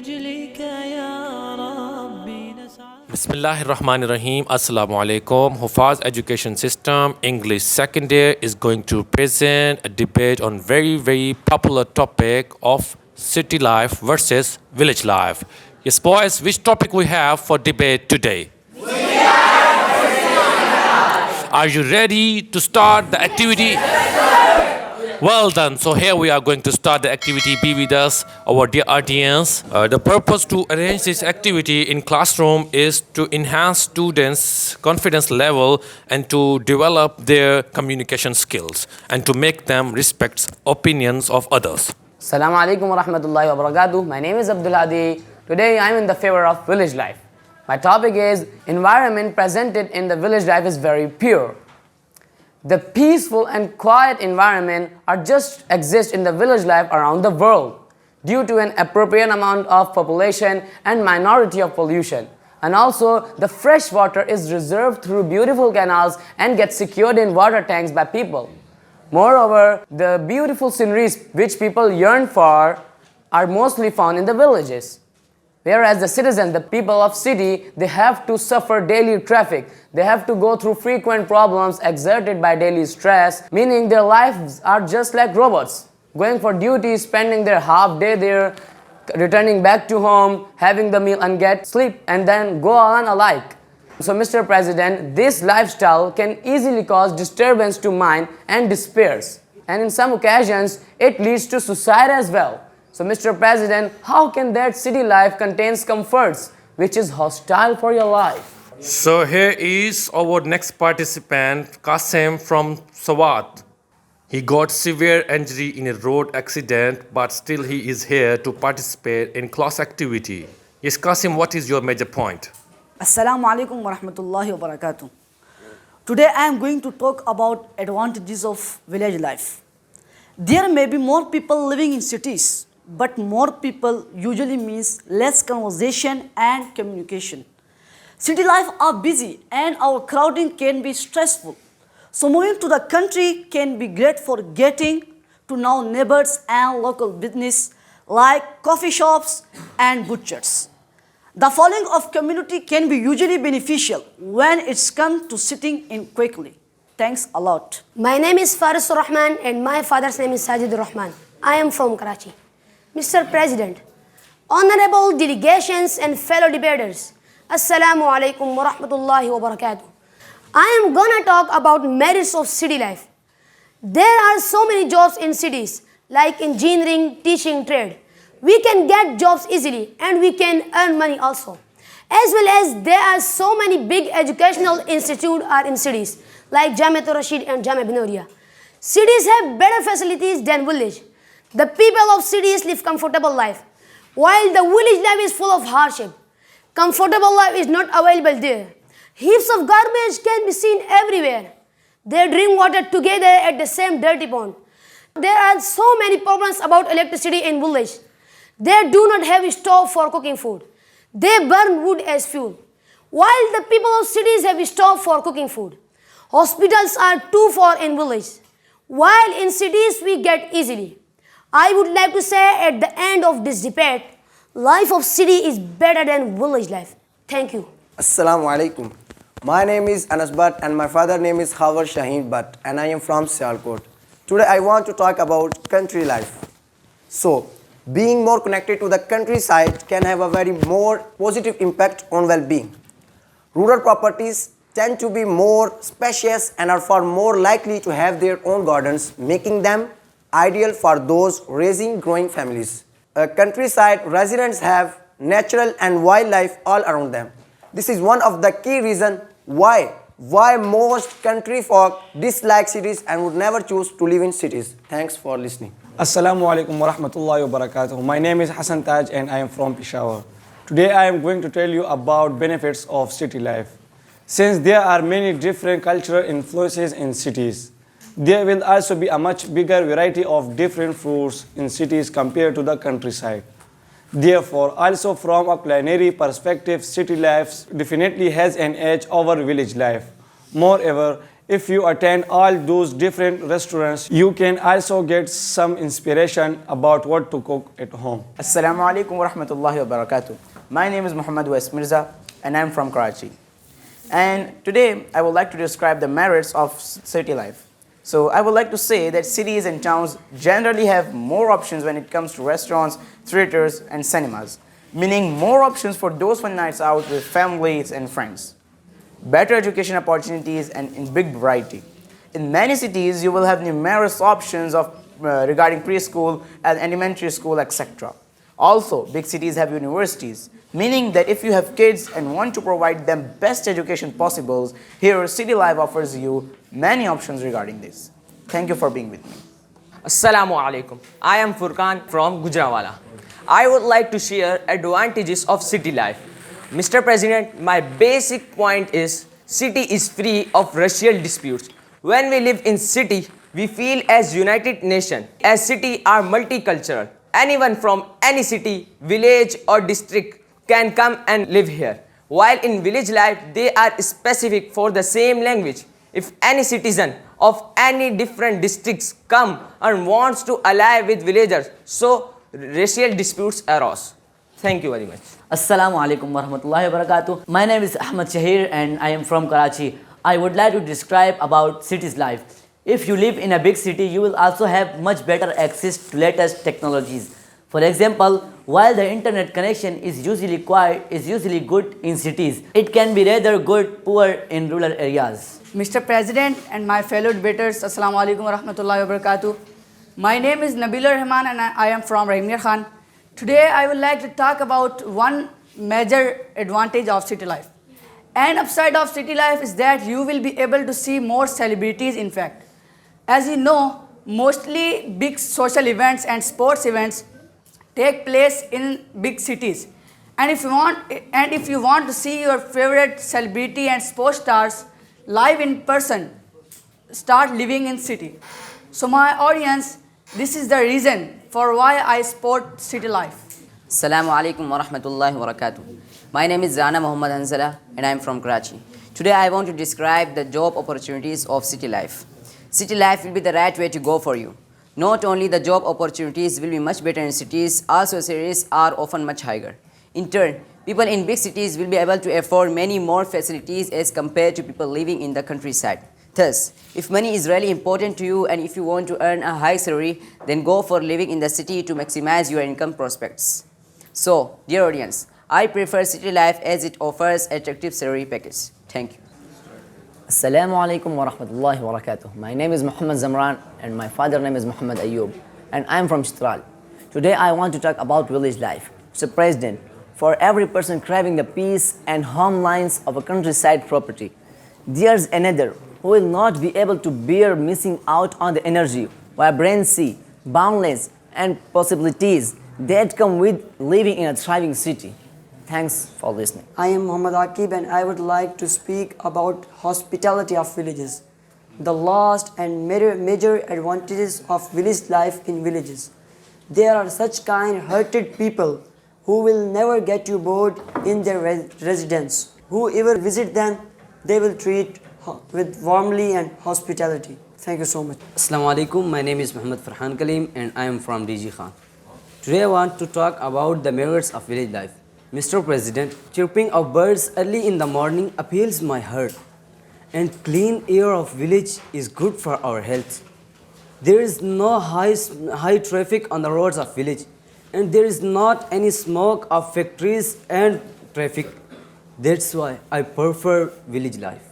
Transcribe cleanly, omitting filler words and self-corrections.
لأجلك يا ربي نسعى. Bismillahirrahmanirrahim. Assalamu alaikum. Huffaz education system English second year is going to present a debate on very popular topic of city life versus village life. Yes boys, which topic we have for debate today? Are you ready to start the activity? Well done. So here we are going to start the activity. Be with us, our dear audience. The purpose to arrange this activity in classroom is to enhance students' confidence level and to develop their communication skills and to make them respect opinions of others. Assalamu alaikum wa rahmatullahi wa barakatuh. My name is Abdul Hadi. Today I am in the favor of village life. My topic is environment presented in the village life is very pure. The peaceful and quiet environment are just exist in the village life around the world due to an appropriate amount of population and minority of pollution. And also the fresh water is reserved through beautiful canals and gets secured in water tanks by people. Moreover, the beautiful sceneries which people yearn for are mostly found in the villages. Whereas the citizens, the people of city, they have to suffer daily traffic. They have to go through frequent problems exerted by daily stress, meaning their lives are just like robots, going for duty, spending their half day there, returning back to home, having the meal and get sleep, and then go on alike. So Mr. President, this lifestyle can easily cause disturbance to mind and despairs. And in some occasions, it leads to suicide as well. So Mr. President, how can that city life contains comforts which is hostile for your life? So here is our next participant, Qasim from Sawat. He got severe injury in a road accident, but still he is here to participate in class activity. Yes, Qasim, what is your major point? Assalamu alaikum wa rahmatullahi wa barakatuh. Today I am going to talk about advantages of village life. There may be more people living in cities, but more people usually means less conversation and communication. City life are busy and our crowding can be stressful. So moving to the country can be great for getting to know neighbors and local business like coffee shops and butchers. The following of community can be usually beneficial when it's come to sitting in quickly. Thanks a lot. My name is Faris Rahman and my father's name is Sajid Rahman. I am from Karachi. Mr. President, honorable delegations and fellow debaters, Assalamu alaikum wa rahmatullahi wa barakatuh. I am gonna talk about merits of city life. There are so many jobs in cities like engineering, teaching, trade. We can get jobs easily and we can earn money also. As well as there are so many big educational institutes are in cities like Jamia Rasheed and Jamia. Cities have better facilities than village. The people of cities live comfortable life, while the village life is full of hardship. Comfortable life is not available there. Heaps of garbage can be seen everywhere. They drink water together at the same dirty pond. There are so many problems about electricity in village. They do not have a stove for cooking food. They burn wood as fuel, while the people of cities have a stove for cooking food. Hospitals are too far in village, while in cities we get easily. I would like to say at the end of this debate, life of city is better than village life. Thank you. Assalamu alaikum. My name is Anas Bhatt and my father name is Huffaz Shaheen Bhatt and I am from Sialkot. Today I want to talk about country life. So, being more connected to the countryside can have a very more positive impact on well-being. Rural properties tend to be more spacious and are far more likely to have their own gardens, making them ideal for those raising growing families. Countryside residents have natural and wildlife all around them. This is one of the key reasons why most country folk dislike cities and would never choose to live in cities. Thanks for listening. Assalamu alaikum wa rahmatullahi wa barakatuh. My name is Hassan Taj and I am from Peshawar. Today I am going to tell you about benefits of city life. Since there are many different cultural influences in cities, there will also be a much bigger variety of different fruits in cities compared to the countryside. Therefore, also from a culinary perspective, city life definitely has an edge over village life. Moreover, If you attend all those different restaurants, you can also get some inspiration about what to cook at home. Assalamu alaikum wa rahmatullahi wa barakatuh. My name is Muhammad Wais Mirza and I'm from Karachi. And today I would like to describe the merits of city life. So I would like to say that cities and towns generally have more options when it comes to restaurants, theaters and cinemas, meaning more options for those fun nights out with families and friends. Better education opportunities and in big variety. In many cities, you will have numerous options of regarding preschool and elementary school, etc. Also, big cities have universities, meaning that if you have kids and want to provide them best education possible, here City Life offers you many options regarding this. Thank you for being with me. Assalamu alaikum. I am Furkan from Gujranwala. I would like to share advantages of city life. Mr. President, my basic point is city is free of racial disputes. When we live in city, we feel as united nation. As city are multicultural. Anyone from any city, village or district can come and live here. While in village life, they are specific for the same language. If any citizen of any different districts come and wants to ally with villagers, so racial disputes arise. Thank you very much. Assalamu alaikum warahmatullahi wabarakatuh. My name is Ahmad Shahir and I am from Karachi. I would like to describe about city's life. If you live in a big city, you will also have much better access to latest technologies. For example, while the internet connection is usually good in cities, it can be rather good poor in rural areas. Mr. President and my fellow debaters, Assalamu alaikum wa rahmatullahi wa barakatuh. My name is Nabilah Rahman and I am from Rahimir Khan. Today I would like to talk about one major advantage of city life. An upside of city life is that you will be able to see more celebrities in fact. As you know, mostly big social events and sports events take place in big cities. And if you want to see your favorite celebrity and sports stars live in person, start living in city. So my audience, this is the reason for why I support city life. Assalamu alaikum warahmatullahi wabarakatuh. My name is Zana Muhammad Hanzala and I am from Karachi. Today I want to describe the job opportunities of city life. City life will be the right way to go for you. Not only the job opportunities will be much better in cities, also salaries are often much higher. In turn, people in big cities will be able to afford many more facilities as compared to people living in the countryside. Thus, if money is really important to you and if you want to earn a high salary, then go for living in the city to maximize your income prospects. So, dear audience, I prefer city life as it offers attractive salary package. Thank you. Assalamu alaikum wa rahmatullahi wa barakatuh. My name is Muhammad Zamran and my father name is Muhammad Ayyub and I am from Chitral. Today I want to talk about village life. Mr. President, for every person craving the peace and home lines of a countryside property, there's another who will not be able to bear missing out on the energy, vibrancy, boundless and possibilities that come with living in a thriving city. Thanks for listening. I am Muhammad Aqib and I would like to speak about hospitality of villages, the last and major advantages of village life in villages. There are such kind-hearted people who will never get you bored in their residence. Whoever visit them, they will treat with warmly and hospitality. Thank you so much. Assalamu alaikum. My name is Muhammad Farhan Kalim and I am from DG Khan. Today I want to talk about the merits of village life. Mr. President, chirping of birds early in the morning appeals my heart, and clean air of village is good for our health. There is no high traffic on the roads of village, and there is not any smoke of factories and traffic. That's why I prefer village life.